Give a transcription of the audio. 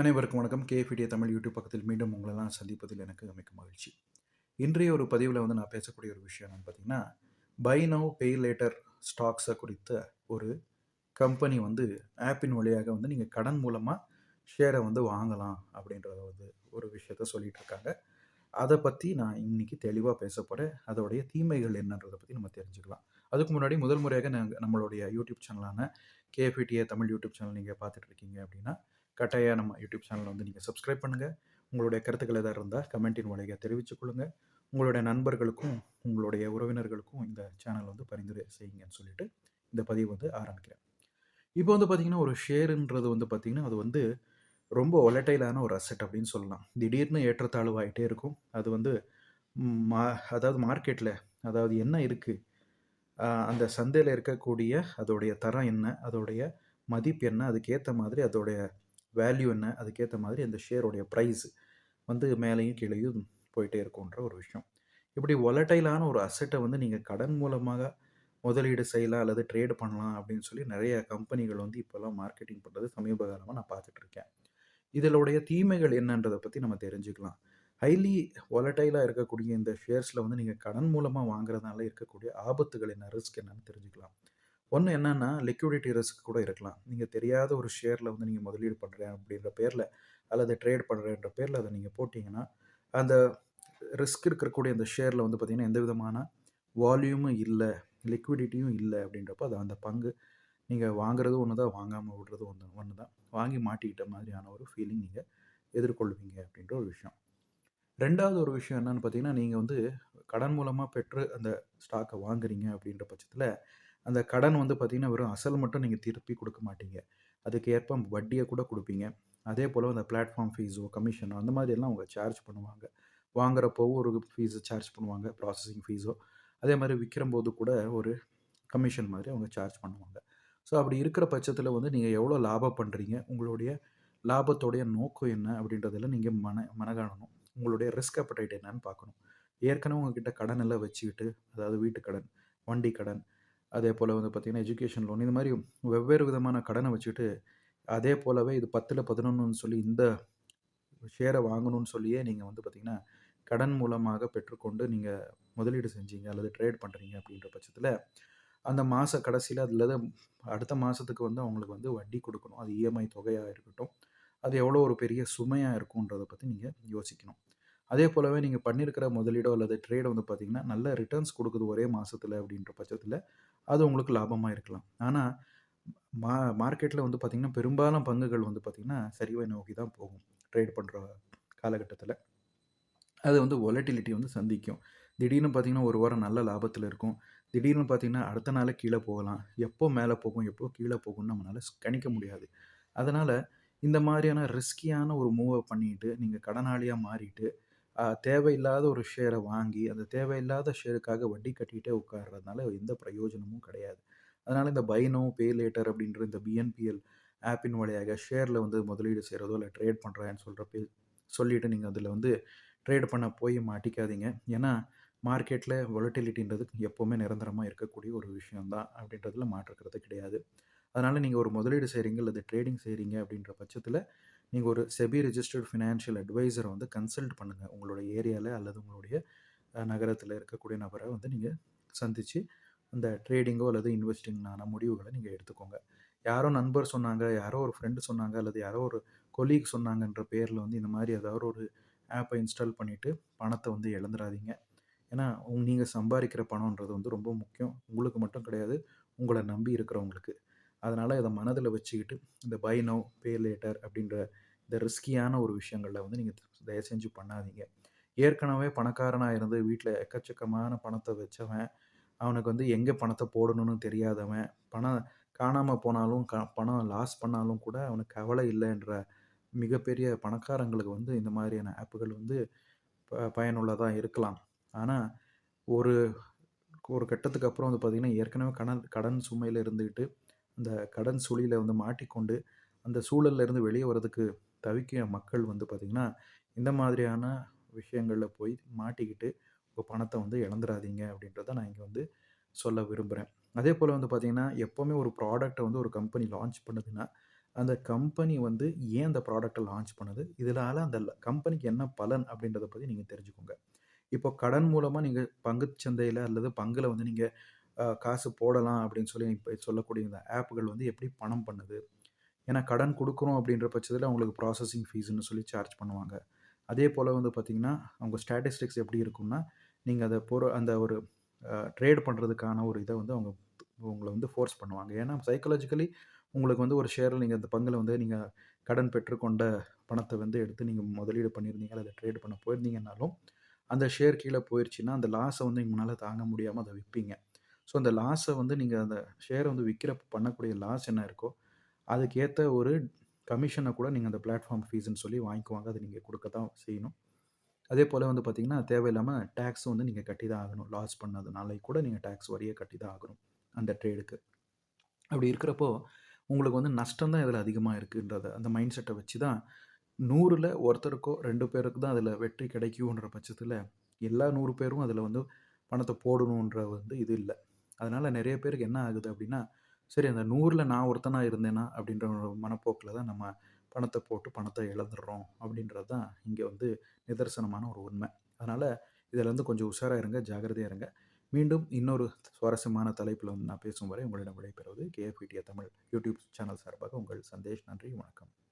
அனைவருக்கும் வணக்கம். கேஎஃப்டிஏ தமிழ் யூடியூப் பக்கத்தில் மீண்டும் உங்களெல்லாம் சந்திப்பதில் எனக்கு மிக்க மகிழ்ச்சி. இன்றைய ஒரு பதிவில் நான் பேசக்கூடிய ஒரு விஷயம் என்னன்னு பார்த்தீங்கன்னா, பை நவ் பே லேட்டர் ஸ்டாக்ஸை குறித்த ஒரு கம்பெனி ஆப்பின் வழியாக நீங்கள் கடன் மூலமாக ஷேரை வாங்கலாம் அப்படின்றத ஒரு விஷயத்த சொல்லிட்டு இருக்காங்க. அதை பற்றி நான் இன்னைக்கு தெளிவாக பேச போகிறேன். அதோடைய தீமைகள் என்னன்றதை பற்றி நம்ம தெரிஞ்சுக்கலாம். அதுக்கு முன்னாடி முதல் முறையாக நம்மளுடைய யூடியூப் சேனலான கேஎஃப்டிஏ தமிழ் யூடியூப் சேனல் நீங்கள் பார்த்துட்டு இருக்கீங்க அப்படின்னா, கட்டாயம் நம்ம யூடியூப் சேனலை நீங்கள் சப்ஸ்கிரைப் பண்ணுங்கள். உங்களுடைய கருத்துக்கள் எதாவது இருந்தால் கமெண்ட்டின் வழியாக தெரிவித்துக் கொள்ளுங்கள். உங்களுடைய நண்பர்களுக்கும் உங்களுடைய உறவினர்களுக்கும் இந்த சேனல் பரிந்துரை செய்யுங்கன்னு சொல்லிட்டு இந்த பதிவு ஆரம்பிக்கிறேன். இப்போ பார்த்தீங்கன்னா, ஒரு ஷேருன்றது பார்த்தீங்கன்னா, அது ரொம்ப ஒலட்டைலான ஒரு அசெட் அப்படின்னு சொல்லலாம். திடீர்னு ஏற்றத்தாழ்வாயிட்டே இருக்கும். அது ம், மா அதாவது மார்க்கெட்டில் அதாவது என்ன இருக்குது, அந்த சந்தையில் இருக்கக்கூடிய அதோடைய தரம் என்ன, அதோடைய மதிப்பு என்ன, அதுக்கேற்ற மாதிரி அதோடைய வேல்யூ என்ன, அதுக்கேற்ற மாதிரி அந்த ஷேரோடைய ப்ரைஸ் மேலேயும் கீழேயும் போயிட்டே இருக்குன்ற ஒரு விஷயம். இப்படி ஒலட்டைலான ஒரு அசெட்டை நீங்கள் கடன் மூலமாக முதலீடு செய்யலாம் அல்லது ட்ரேட் பண்ணலாம் அப்படின்னு சொல்லி நிறைய கம்பெனிகள் இப்போல்லாம் மார்க்கெட்டிங் பண்ணுறது சமீப காலமாக நான் பார்த்துட்ருக்கேன். இதனுடைய தீமைகள் என்னன்றதை பற்றி நம்ம தெரிஞ்சுக்கலாம். ஹைலி வாலடைலாக இருக்கக்கூடிய இந்த ஷேர்ஸில் நீங்கள் கடன் மூலமாக வாங்குறதுனால இருக்கக்கூடிய ஆபத்துகள் என்ன, ரிஸ்க் என்னன்னு தெரிஞ்சுக்கலாம். ஒன்று என்னன்னா, லிக்விடிட்டி ரிஸ்க் கூட இருக்கலாம். நீங்கள் தெரியாத ஒரு ஷேரில் நீங்கள் முதலீடு பண்ணுறேன் அப்படின்ற பேரில் அல்லது ட்ரேட் பண்ணுறேன்ற பேரில் அதை நீங்கள் போட்டிங்கன்னா, அந்த ரிஸ்க் இருக்கக்கூடிய அந்த ஷேரில் பார்த்திங்கன்னா எந்த விதமான வால்யூமும் இல்லை, லிக்விடிட்டியும் இல்லை அப்படின்றப்போ அது அந்த பங்கு நீங்கள் வாங்குறது ஒன்று தான், வாங்காமல் விடுறது ஒன்று தான். வாங்கி மாட்டிக்கிட்ட மாதிரியான ஒரு ஃபீலிங் நீங்கள் எதிர்கொள்வீங்க அப்படின்ற ஒரு விஷயம். ரெண்டாவது ஒரு விஷயம் என்னன்னு பார்த்தீங்கன்னா, நீங்கள் கடன் மூலமாக பெற்று அந்த ஸ்டாக்கை வாங்குறீங்க அப்படின்ற பட்சத்தில், அந்த கடன் பார்த்தீங்கன்னா, வெறும் அசல் மட்டும் நீங்கள் திருப்பி கொடுக்க மாட்டீங்க. அதுக்கு ஏற்ப வட்டியை கூட கொடுப்பீங்க. அதே போல் அந்த பிளாட்ஃபார்ம் ஃபீஸோ, கமிஷனோ அந்த மாதிரியெல்லாம் அவங்க சார்ஜ் பண்ணுவாங்க. வாங்குறப்போ ஒரு ஃபீஸை சார்ஜ் பண்ணுவாங்க, ப்ராசஸிங் ஃபீஸோ. அதே மாதிரி விற்கிறம்போது கூட ஒரு கமிஷன் மாதிரி அவங்க சார்ஜ் பண்ணுவாங்க. ஸோ அப்படி இருக்கிற பட்சத்தில் நீங்கள் எவ்வளோ லாபம் பண்ணுறீங்க, உங்களுடைய லாபத்தோடைய நோக்கம் என்ன அப்படின்றதில் நீங்கள் மனகாணணும். உங்களுடைய ரிஸ்க் அப்படைட் என்னன்னு பார்க்கணும். ஏற்கனவே உங்ககிட்ட கடன் எல்லாம் வச்சுக்கிட்டு, அதாவது வீட்டு கடன், வண்டி கடன், அதே போல் பார்த்தீங்கன்னா எஜுகேஷன் லோன், இந்த மாதிரி வெவ்வேறு விதமான கடனை வச்சுக்கிட்டு, அதே போலவே இது 10ல் 11ன்னு சொல்லி இந்த ஷேரை வாங்கணும்னு சொல்லியே நீங்கள் பார்த்தீங்கன்னா, கடன் மூலமாக பெற்றுக்கொண்டு நீங்கள் முதலீடு செஞ்சீங்க அல்லது ட்ரேட் பண்ணுறீங்க அப்படின்ற பட்சத்தில், அந்த மாத கடைசியில் அதில் தான் அடுத்த மாதத்துக்கு அவங்களுக்கு வட்டி கொடுக்கணும். அது இஎம்ஐ தொகையாக இருக்கட்டும். அது எவ்வளோ ஒரு பெரிய சுமையாக இருக்குன்றத பற்றி நீங்கள் யோசிக்கணும். அதே போலவே நீங்கள் பண்ணியிருக்கிற முதலீடோ அல்லது ட்ரேட் பார்த்தீங்கன்னா, நல்ல ரிட்டர்ன்ஸ் கொடுக்குது ஒரே மாதத்துல அப்படின்ற பட்சத்தில், அது உங்களுக்கு லாபமாக இருக்கலாம். ஆனால் மார்க்கெட்டில் பார்த்தீங்கன்னா, பெரும்பாலும் பங்குகள் பார்த்தீங்கன்னா, சரிவை நோக்கி தான் போகும். ட்ரேட் பண்ணுற காலகட்டத்தில். அது வொலட்டிலிட்டி சந்திக்கும். திடீர்னு பார்த்தீங்கன்னா, ஒரு வாரம் நல்ல லாபத்தில இருக்கும். திடீர்னு பார்த்தீங்கன்னா, அடுத்த நாளே கீழ போகலாம். எப்போ மேலே போகும், எப்போ கீழ போகும்னு நம்மளால கணிக்க முடியாது. அதனால இந்த மாதிரியான ரிஸ்கியான ஒரு மூவ பண்ணிட்டு, நீங்க கடனாளியா மாறிட்டு, தேவையில்லாத ஒரு ஷேர வாங்கி, அந்த தேவையில்லாத ஷேருக்காக வட்டி கட்டிட்டே உட்கார்றதுனால எந்த பிரயோஜனமும் கிடையாது. அதனால இந்த பை நவ் பே லேட்டர் அப்படின்ற இந்த பிஎன்பிஎல் ஆப்பின் வழியாக ஷேர்ல முதலீடு செய்றதோ, இல்ல ட்ரேட் பண்றேன்னு சொல்லிட்டு நீங்க அதில ட்ரேட் பண்ண போய் மாட்டிக்காதீங்க. ஏன்னா, மார்க்கெட்ல வொலட்டிலிட்டின்றது எப்பவுமே நிரந்தரமா இருக்கக்கூடிய ஒரு விஷயம் தான் அப்படின்றதுல மாற்று கருத்து கிடையாது. அதனால நீங்க ஒரு முதலீடு செய்றீங்க அல்லது ட்ரேடிங் செய்றீங்க அப்படின்ற பட்சத்தில, நீங்க ஒரு செபி ரிஜிஸ்டர்ட் ஃபினான்ஷியல் அட்வைசர கன்சல்ட் பண்ணுங்க. உங்களுடைய ஏரியால அல்லது உங்களுடைய நகரத்தில இருக்கக்கூடிய நபர நீங்க சந்திச்சு, அந்த ட்ரேடிங்கோ அல்லது இன்வெஸ்டிங்கான முடிவுகள நீங்க எடுத்துக்கோங்க. யாரோ நண்பர் சொன்னாங்க, யாரோ ஒரு ஃப்ரெண்ட் சொன்னாங்க, அல்லது யாரோ ஒரு கொலீக் சொன்னாங்கன்ற பேர்ல இந்த மாரி ஏதாவது ஒரு ஆப்ப இன்ஸ்டால் பண்ணிட்டு, பணத்த இழந்துறாதீங்க. ஏன்னா, நீங்க சம்பாரிக்கிற பணம்ன்றது ரொம்ப முக்கியம். உங்களுக்கு மட்டும் கிடையாது, உங்கள நம்பி இருக்கிறவங்களுக்கு. அதனால இத மனதில வச்சுக்கிட்டு, இந்த பை நவ், பே லேட்டர் அப்படின்ற இந்த ரிஸ்கியான ஒரு விஷயங்கள்ல நீங்க தயவு செஞ்சு பண்ணாதீங்க. ஏற்கனவே பணக்காரனா இருந்து வீட்ல எக்கச்சக்கமான பணத்த வச்சவன், அவனுக்கு எங்க பணத்த போடணும்னு தெரியாதவன், பணம் காணாம போனாலும், பணம் லாஸ் பண்ணாலும் கூட அவனுக்கு கவலை இல்லன்ற மிகப்பெரிய பணக்காரங்களுக்கு இந்த மாதிரியான ஆப்புகள் பயனுள்ளதா இருக்கலாம். ஆனா, ஒரு ஒரு கட்டத்துக்கு அப்புறம் பார்த்தீங்கன்னா, ஏற்கனவே கடன் சுமையில இருந்துகிட்டு, அந்த கடன் சுழியில மாட்டிக்கொண்டு, அந்த சூழல்ல இருந்து வெளிய வரதுக்கு தவிக்கிற மக்கள் பார்த்தீங்கன்னா, இந்த மாதிரியான விஷயங்கள்ல போய் மாட்டிக்கிட்டு, உங்க பணத்த இழந்துறாதீங்க அப்படின்றத நான் இங்க சொல்ல விரும்புறேன். அதேபோல பார்த்தீங்கன்னா, எப்பவுமே ஒரு ப்ராடக்ட்ட ஒரு கம்பெனி லான்ச் பண்ணுதுன்னா, அந்த கம்பெனி வந்து ஏன் அந்த ப்ராடக்ட்ட லான்ச் பண்ணுது? இதனால அந்த கம்பெனிக்கு என்ன பலன்? அப்படின்றத பத்தி நீங்க தெரிஞ்சுக்கோங்க. இப்போ கடன் மூலமா நீங்க பங்குச் சந்தையில அல்லது பங்குல வந்து நீங்க காசு போடலாம் அப்படின்னு சொல்லி இப்ப சொல்லக்கூடிய இந்த ஆப்கள் வந்து எப்படி பணம் பண்ணுது? ஏன்னா கடன் குடுக்குறோம் அப்படின்ற பட்சத்தில அவங்களுக்கு ப்ராசஸிங் ஃபீஸ்ன்னு சொல்லி சார்ஜ் பண்ணுவாங்க. அதே போல வந்து பார்த்தீங்கன்னா, அவங்க ஸ்டாட்டிஸ்டிக்ஸ் எப்படி இருக்கும்னா, நீங்க அத அந்த ஒரு ட்ரேட் பண்றதுக்கான ஒரு இத வந்து அவங்க உங்கள வந்து ஃபோர்ஸ் பண்ணுவாங்க. ஏன்னா சைக்காலஜிக்கலி உங்களுக்கு வந்து ஒரு ஷேர்ல நீங்க அந்த பங்குல வந்து நீங்க கடன் பெற்றுக்கொண்ட பணத்த வந்து எடுத்து நீங்க முதலீடு பண்ணியிருந்தீங்க, அல்லது ட்ரேட் பண்ண போயிருந்தீங்கன்னாலும், அந்த ஷேர் கீழ போயிருச்சுன்னா, அந்த லாஸ வந்து உங்கனால தாங்க முடியாம அத விப்பீங்க. ஸோ, அந்த லாஸ வந்து நீங்க அந்த ஷேர வந்து விக்கிறப்ப பண்ணக்கூடிய லாஸ் என்ன இருக்கோ, அதுக்கேத்த ஒரு கமிஷன கூட நீங்க அந்த பிளாட்ஃபார்ம் ஃபீஸ்ன்னு சொல்லி வாங்கிக்குவாங்க. அத நீங்க குடுக்க தான் செய்யணும். அதேபோல வந்து பார்த்தீங்கன்னா, தேவையில்லாம டாக்ஸ் வந்து நீங்க கட்டி தான் ஆகணும். லாஸ் பண்ணதுனால கூட நீங்க டாக்ஸ் வரிய கட்டி தான் ஆகணும். அந்த ட்ரேடுக்கு. அப்படி இருக்கிறப்போ, உங்களுக்கு வந்து நஷ்டம் தான் இதில அதிகமா இருக்குன்றத அந்த மைண்ட் செட்ட வச்சு தான் 100ல ஒருத்தருக்கோ 2 பேருக்கு தான் அதில வெற்றி கிடைக்குன்ற பட்சத்தில, எல்லா 100 பேரும் அதில வந்து பணத்த போடணுன்ற வந்து இது இல்ல. அதனால நெறைய பேருக்கு என்ன ஆகுது அப்படின்னா, சரி அந்த 100ல நான் ஒருத்தனா இருந்தேனா அப்படின்ற ஒரு மனப்போக்குல தான் நம்ம பணத்த போட்டு பணத்த இழந்துர்றோம் அப்படின்றது தான் இங்க வந்து நிதர்சனமான ஒரு உண்மை. அதனால இதிலருந்து கொஞ்சம் உஷாரா இருங்க, ஜாக்கிரதையா இருங்க. மீண்டும் இன்னொரு சுவாரஸ்யமான தலைப்பில வந்து நான் பேசும் வரை உங்களிடம் விடைபெறுவது KF media Tamil YouTube channel சார்பாக உங்கள் சந்தேஷ். நன்றி, வணக்கம்.